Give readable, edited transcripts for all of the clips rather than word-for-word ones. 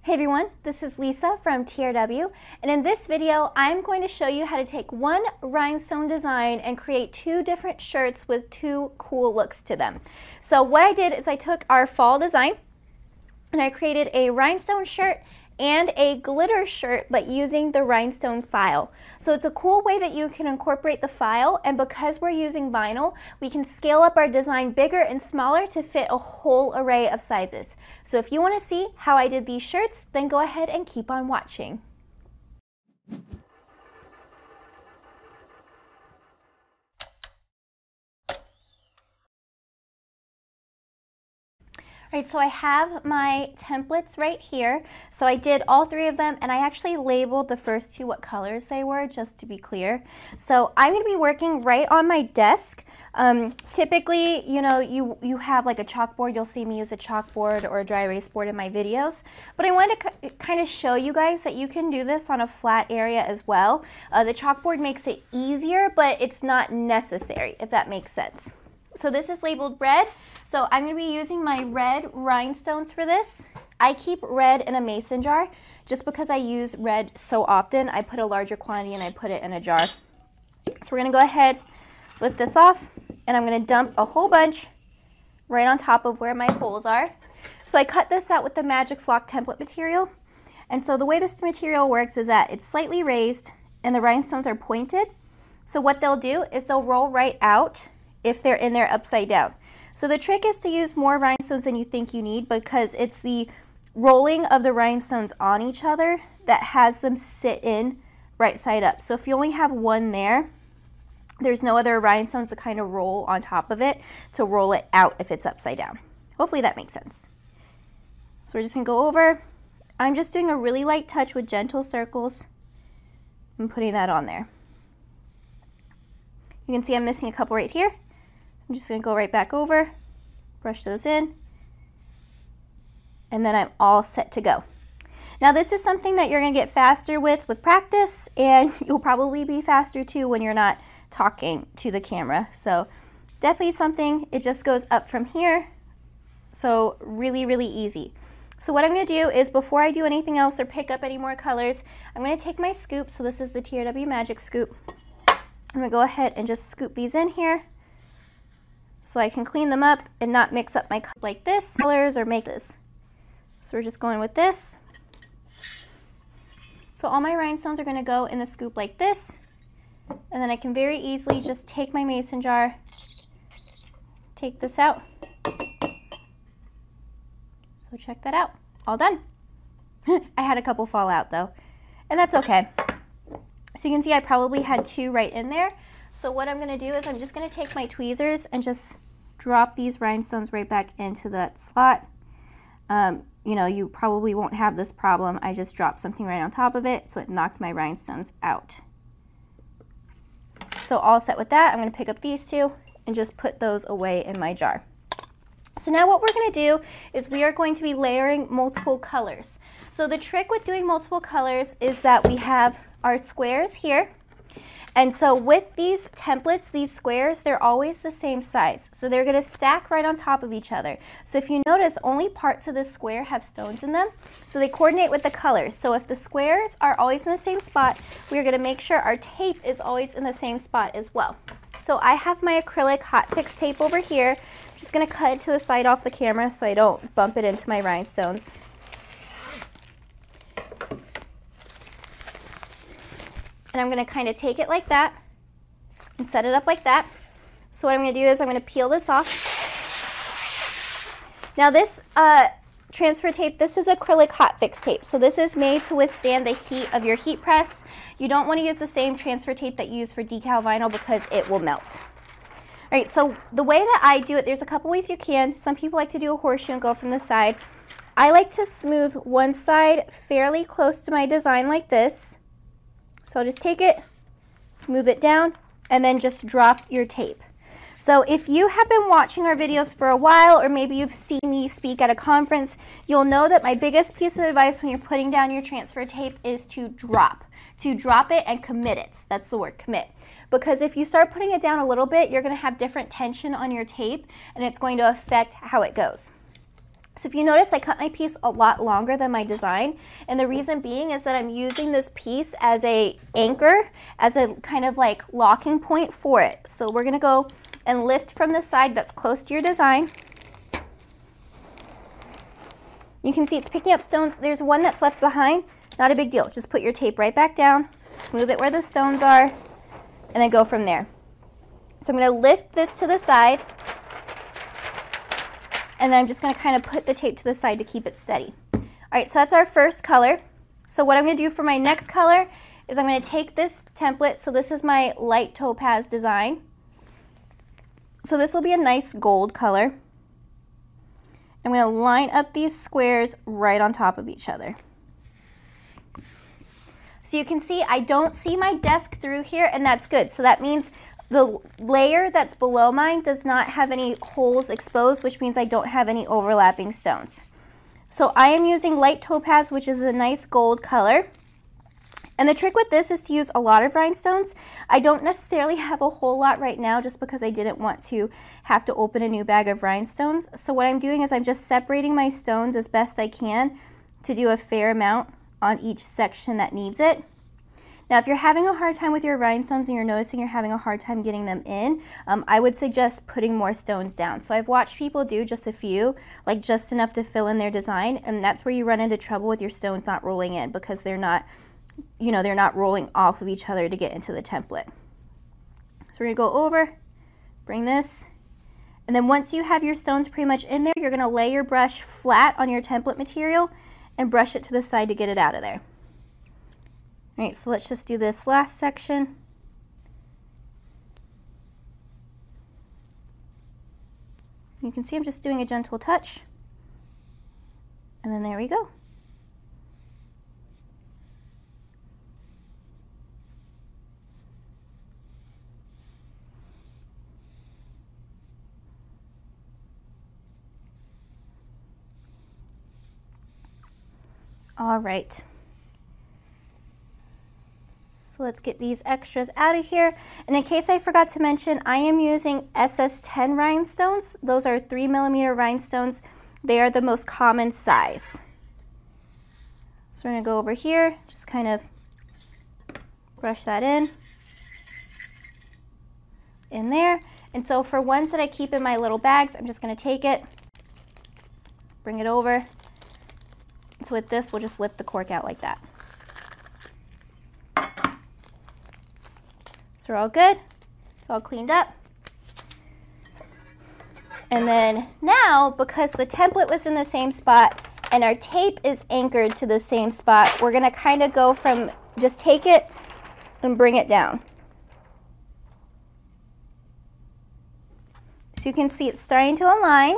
Hey everyone, this is Lisa from TRW, and in this video I'm going to show you how to take one rhinestone design and create two different shirts with two cool looks to them. So what I did is I took our fall design and I created a rhinestone shirt and a glitter shirt, but using the rhinestone file. So it's a cool way that you can incorporate the file, and because we're using vinyl, we can scale up our design bigger and smaller to fit a whole array of sizes. So if you want to see how I did these shirts, then go ahead and keep on watching. Alright, so I have my templates right here. So I did all three of them, and I actually labeled the first two what colors they were, just to be clear. So I'm going to be working right on my desk. Typically, you know, you have like a chalkboard. You'll see me use a chalkboard or a dry erase board in my videos. But I wanted to kind of show you guys that you can do this on a flat area as well. The chalkboard makes it easier, but it's not necessary, if that makes sense. So this is labeled red. So I'm going to be using my red rhinestones for this. I keep red in a mason jar just because I use red so often. I put a larger quantity and I put it in a jar. So we're going to go ahead, lift this off, and I'm going to dump a whole bunch right on top of where my holes are. So I cut this out with the Magic Flock template material. And so the way this material works is that it's slightly raised and the rhinestones are pointed. So what they'll do is they'll roll right out if they're in there upside down. So the trick is to use more rhinestones than you think you need, because it's the rolling of the rhinestones on each other that has them sit in right side up. So if you only have one there, there's no other rhinestones to kind of roll on top of it to roll it out if it's upside down. Hopefully that makes sense. So we're just going to go over. I'm just doing a really light touch with gentle circles and putting that on there. You can see I'm missing a couple right here. I'm just going to go right back over, brush those in, and then I'm all set to go. Now this is something that you're going to get faster with practice, and you'll probably be faster too when you're not talking to the camera. So definitely something, it just goes up from here. So really, really easy. So what I'm going to do is, before I do anything else or pick up any more colors, I'm going to take my scoop. So this is the TRW Magic Scoop. I'm going to go ahead and just scoop these in here, so I can clean them up and not mix up my like this colors or make this. So we're just going with this. So all my rhinestones are going to go in the scoop like this, and then I can very easily just take my mason jar, take this out. So check that out, all done. I had a couple fall out though, and that's okay. So you can see I probably had two right in there. So what I'm going to do is I'm just going to take my tweezers and just drop these rhinestones right back into that slot. You know, you probably won't have this problem. I just dropped something right on top of it, so it knocked my rhinestones out. So all set with that, I'm going to pick up these two and just put those away in my jar. So now what we're going to do is we are going to be layering multiple colors. So the trick with doing multiple colors is that we have our squares here. And so with these templates, these squares, they're always the same size. So they're going to stack right on top of each other. So if you notice, only parts of this square have stones in them. So they coordinate with the colors. So if the squares are always in the same spot, we're going to make sure our tape is always in the same spot as well. So I have my acrylic hot fix tape over here. I'm just going to cut it to the side off the camera so I don't bump it into my rhinestones. And I'm going to kind of take it like that and set it up like that. So what I'm going to do is I'm going to peel this off. Now this transfer tape, this is acrylic hot fix tape. So this is made to withstand the heat of your heat press. You don't want to use the same transfer tape that you use for decal vinyl because it will melt. All right, so the way that I do it, there's a couple ways you can. Some people like to do a horseshoe and go from the side. I like to smooth one side fairly close to my design like this. So I'll just take it, smooth it down, and then just drop your tape. So if you have been watching our videos for a while, or maybe you've seen me speak at a conference, you'll know that my biggest piece of advice when you're putting down your transfer tape is to drop it and commit it. That's the word, commit. Because if you start putting it down a little bit, you're going to have different tension on your tape, and it's going to affect how it goes. So if you notice, I cut my piece a lot longer than my design, and the reason being is that I'm using this piece as a anchor, as a kind of like locking point for it. So we're gonna go and lift from the side that's close to your design. You can see it's picking up stones. There's one that's left behind, not a big deal. Just put your tape right back down, smooth it where the stones are, and then go from there. So I'm gonna lift this to the side, and then I'm just gonna kind of put the tape to the side to keep it steady. All right, so that's our first color. So what I'm gonna do for my next color is I'm gonna take this template, so this is my light topaz design. So this will be a nice gold color. I'm gonna line up these squares right on top of each other. So you can see I don't see my desk through here, and that's good. So that means the layer that's below mine does not have any holes exposed, which means I don't have any overlapping stones. So I am using light topaz, which is a nice gold color. And the trick with this is to use a lot of rhinestones. I don't necessarily have a whole lot right now just because I didn't want to have to open a new bag of rhinestones. So what I'm doing is I'm just separating my stones as best I can to do a fair amount on each section that needs it. Now, if you're having a hard time with your rhinestones and you're noticing you're having a hard time getting them in, I would suggest putting more stones down. So I've watched people do just a few, like just enough to fill in their design, and that's where you run into trouble with your stones not rolling in because they're not, you know, they're not rolling off of each other to get into the template. So we're gonna go over, bring this, and then once you have your stones pretty much in there, you're gonna lay your brush flat on your template material and brush it to the side to get it out of there. All right, so let's just do this last section. You can see I'm just doing a gentle touch. And then there we go. All right. So let's get these extras out of here. And in case I forgot to mention, I am using SS10 rhinestones. Those are 3mm rhinestones. They are the most common size. So we're gonna go over here, just kind of brush that in there. And so for ones that I keep in my little bags, I'm just gonna take it, bring it over. So with this, we'll just lift the cork out like that. So we're all good, it's all cleaned up. And then now, because the template was in the same spot and our tape is anchored to the same spot, we're gonna kind of go from, just take it and bring it down. So you can see it's starting to align.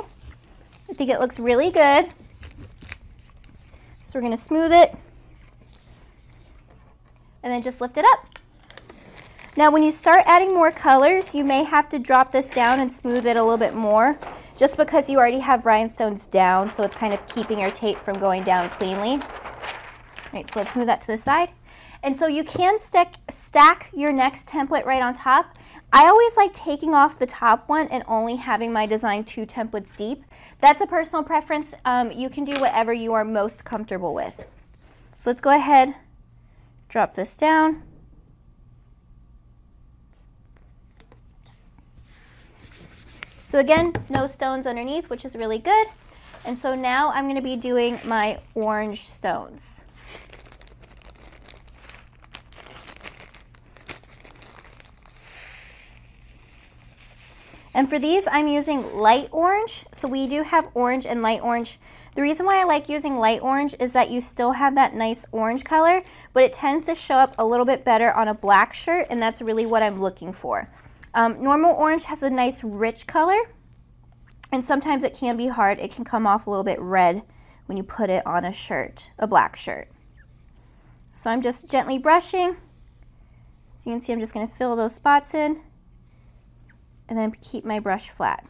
I think it looks really good. So we're gonna smooth it and then just lift it up. Now when you start adding more colors, you may have to drop this down and smooth it a little bit more, just because you already have rhinestones down, so it's kind of keeping your tape from going down cleanly. All right, so let's move that to the side. And so you can stack your next template right on top. I always like taking off the top one and only having my design 2 templates deep. That's a personal preference. You can do whatever you are most comfortable with. So let's go ahead, drop this down. So again, no stones underneath, which is really good. And so now I'm going to be doing my orange stones. And for these, I'm using light orange. So we do have orange and light orange. The reason why I like using light orange is that you still have that nice orange color, but it tends to show up a little bit better on a black shirt, and that's really what I'm looking for. Normal orange has a nice rich color, and sometimes it can be hard. It can come off a little bit red when you put it on a shirt, a black shirt. So I'm just gently brushing. So you can see I'm just going to fill those spots in and then keep my brush flat.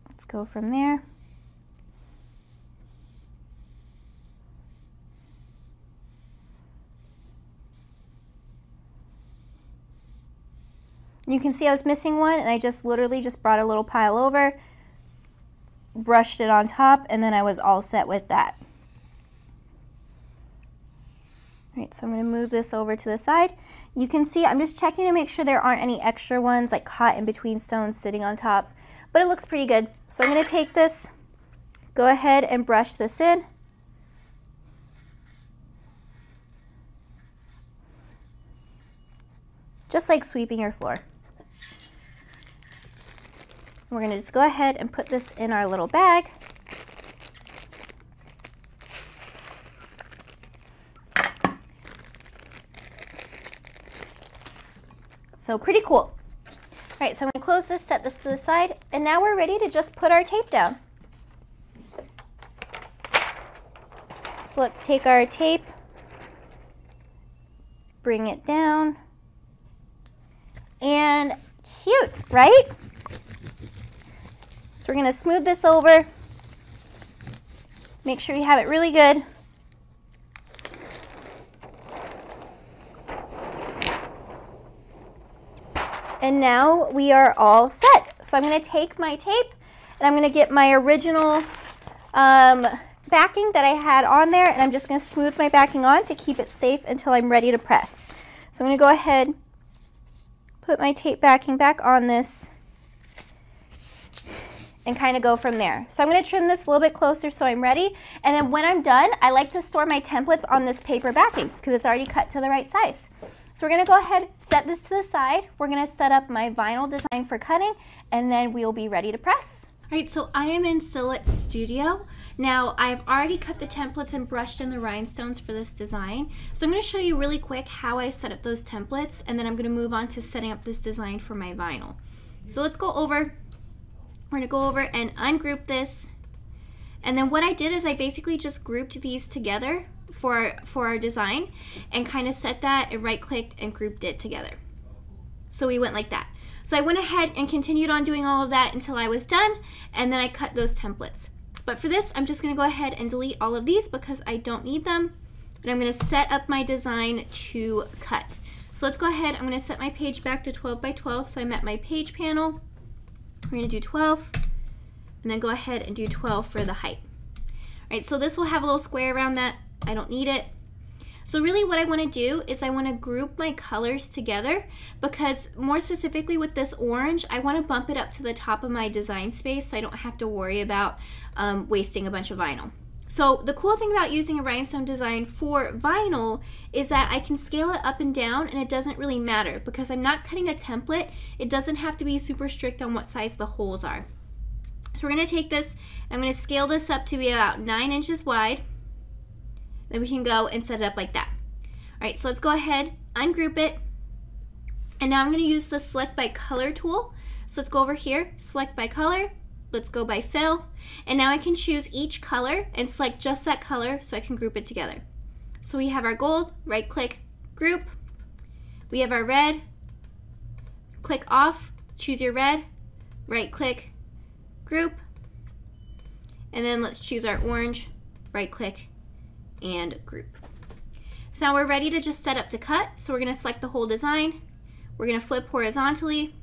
Let's go from there. You can see I was missing one, and I just literally just brought a little pile over, brushed it on top, and then I was all set with that. All right, so I'm going to move this over to the side. You can see I'm just checking to make sure there aren't any extra ones like caught in between stones sitting on top, but it looks pretty good. So I'm going to take this, go ahead and brush this in. Just like sweeping your floor. We're going to just go ahead and put this in our little bag. So pretty cool. All right, so I'm going to close this, set this to the side, and now we're ready to just put our tape down. So let's take our tape, bring it down, and cute, right? So we're going to smooth this over. Make sure you have it really good. And now we are all set. So I'm going to take my tape and I'm going to get my original backing that I had on there, and I'm just going to smooth my backing on to keep it safe until I'm ready to press. So I'm going to go ahead, put my tape backing back on this, and kind of go from there. So I'm going to trim this a little bit closer so I'm ready, and then when I'm done, I like to store my templates on this paper backing because it's already cut to the right size. So we're going to go ahead, set this to the side. We're going to set up my vinyl design for cutting, and then we'll be ready to press. All right, so I am in Silhouette Studio. Now, I've already cut the templates and brushed in the rhinestones for this design. So I'm going to show you really quick how I set up those templates, and then I'm going to move on to setting up this design for my vinyl. So let's go over. We're going to go over and ungroup this. And then what I did is I basically just grouped these together for our design and kind of set that and right-clicked and grouped it together. So we went like that. So I went ahead and continued on doing all of that until I was done, and then I cut those templates. But for this, I'm just going to go ahead and delete all of these because I don't need them. And I'm going to set up my design to cut. So let's go ahead. I'm going to set my page back to 12 by 12. So I'm at my page panel. We're going to do 12, and then go ahead and do 12 for the height. All right, so this will have a little square around that. I don't need it. So really what I want to do is I want to group my colors together, because more specifically with this orange, I want to bump it up to the top of my design space so I don't have to worry about wasting a bunch of vinyl. So the cool thing about using a rhinestone design for vinyl is that I can scale it up and down, and it doesn't really matter because I'm not cutting a template. It doesn't have to be super strict on what size the holes are. So we're going to take this, and I'm going to scale this up to be about 9 inches wide. Then we can go and set it up like that. All right, so let's go ahead, ungroup it, and now I'm going to use the Select by Color tool. So let's go over here, Select by Color. Let's go by fill, and now I can choose each color and select just that color so I can group it together. So we have our gold, right click, group. We have our red, click off, choose your red, right click, group. And then let's choose our orange, right click, and group. So now we're ready to just set up to cut. So we're going to select the whole design. We're going to flip horizontally.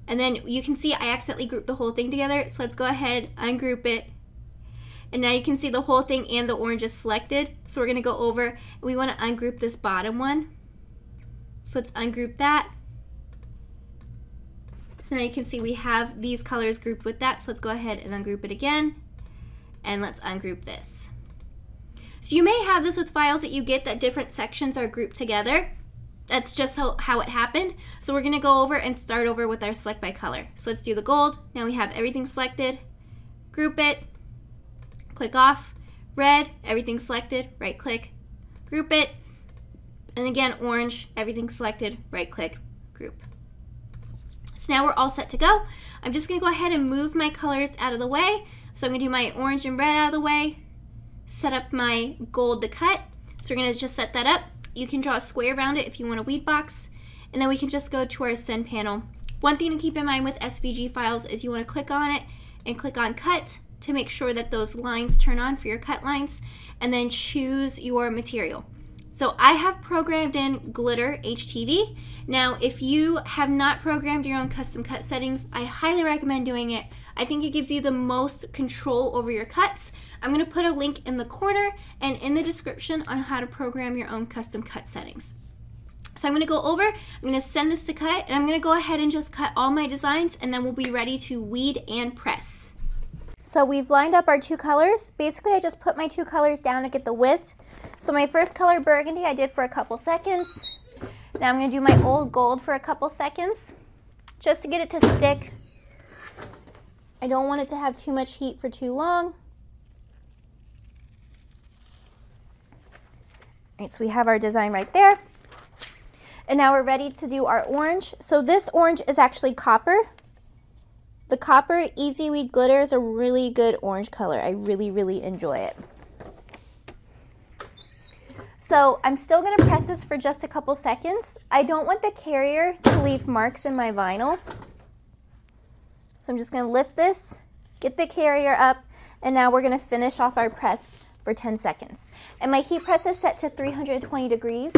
And then you can see I accidentally grouped the whole thing together. So let's go ahead, ungroup it. And now you can see the whole thing and the orange is selected. So we're going to go over and we want to ungroup this bottom one. So let's ungroup that. So now you can see we have these colors grouped with that. So let's go ahead and ungroup it again. And let's ungroup this. So you may have this with files that you get that different sections are grouped together. That's just how it happened. So we're going to go over and start over with our Select by Color. So let's do the gold. Now we have everything selected. Group it. Click off. Red, everything selected. Right click. Group it. And again, orange, everything selected. Right click. Group. So now we're all set to go. I'm just going to go ahead and move my colors out of the way. So I'm going to do my orange and red out of the way. Set up my gold to cut. So we're going to just set that up. You can draw a square around it if you want a weed box, and then we can just go to our send panel. One thing to keep in mind with SVG files is you want to click on it and click on cut to make sure that those lines turn on for your cut lines, and then choose your material. So I have programmed in glitter HTV. Now, if you have not programmed your own custom cut settings, I highly recommend doing it. I think it gives you the most control over your cuts. I'm going to put a link in the corner and in the description on how to program your own custom cut settings. So I'm going to go over, I'm going to send this to cut, and I'm going to go ahead and just cut all my designs, and then we'll be ready to weed and press. So we've lined up our two colors. Basically, I just put my two colors down to get the width. So my first color, burgundy, I did for a couple seconds. Now I'm going to do my old gold for a couple seconds, just to get it to stick. I don't want it to have too much heat for too long. All right, so we have our design right there. And now we're ready to do our orange. So this orange is actually copper. The copper Easy Weed Glitter is a really good orange color. I really, really enjoy it. So I'm still going to press this for just a couple seconds. I don't want the carrier to leave marks in my vinyl. So I'm just going to lift this, get the carrier up, and now we're going to finish off our press for 10 seconds. And my heat press is set to 320 degrees.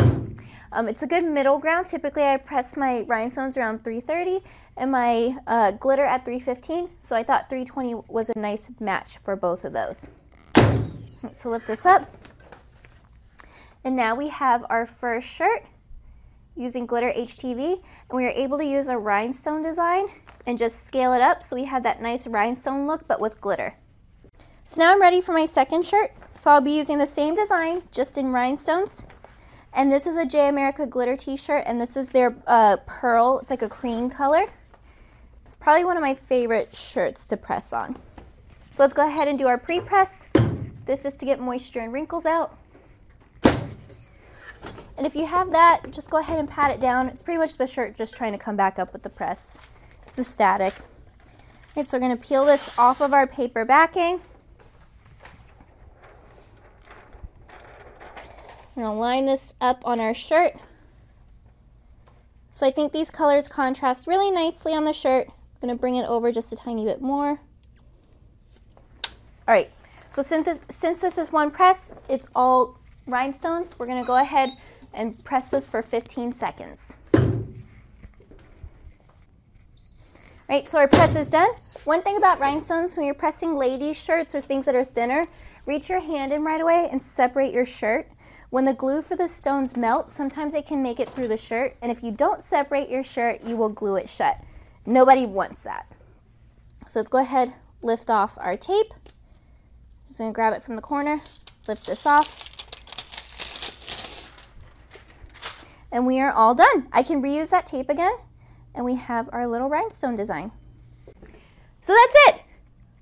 It's a good middle ground. Typically I press my rhinestones around 330 and my glitter at 315. So I thought 320 was a nice match for both of those. So lift this up. And now we have our first shirt using glitter HTV. And we are able to use a rhinestone design and just scale it up so we have that nice rhinestone look but with glitter. So now I'm ready for my second shirt. So I'll be using the same design just in rhinestones. And this is a J America glitter t-shirt, and this is their pearl. It's like a cream color. It's probably one of my favorite shirts to press on. So let's go ahead and do our pre-press. This is to get moisture and wrinkles out. And if you have that, just go ahead and pat it down. It's pretty much the shirt just trying to come back up with the press. It's a static. Right, so we're going to peel this off of our paper backing. We're going to line this up on our shirt. So I think these colors contrast really nicely on the shirt. I'm going to bring it over just a tiny bit more. All right, so since this is one press, it's all rhinestones. We're going to go ahead and press this for 15 seconds. All right, so our press is done. One thing about rhinestones, when you're pressing ladies' shirts or things that are thinner, reach your hand in right away and separate your shirt. When the glue for the stones melt, sometimes they can make it through the shirt, and if you don't separate your shirt, you will glue it shut. Nobody wants that. So let's go ahead, lift off our tape. Just gonna grab it from the corner, lift this off. And we are all done. I can reuse that tape again, and we have our little rhinestone design. So that's it.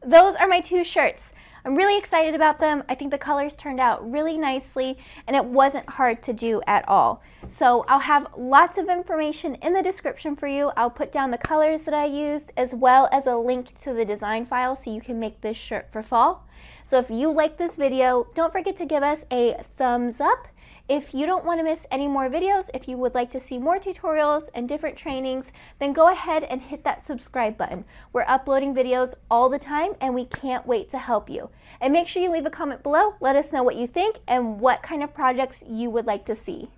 Those are my two shirts. I'm really excited about them. I think the colors turned out really nicely, and it wasn't hard to do at all. So I'll have lots of information in the description for you. I'll put down the colors that I used, as well as a link to the design file so you can make this shirt for fall. So if you like this video, don't forget to give us a thumbs up. If you don't want to miss any more videos, if you would like to see more tutorials and different trainings, then go ahead and hit that subscribe button. We're uploading videos all the time, and we can't wait to help you. And make sure you leave a comment below. Let us know what you think and what kind of projects you would like to see.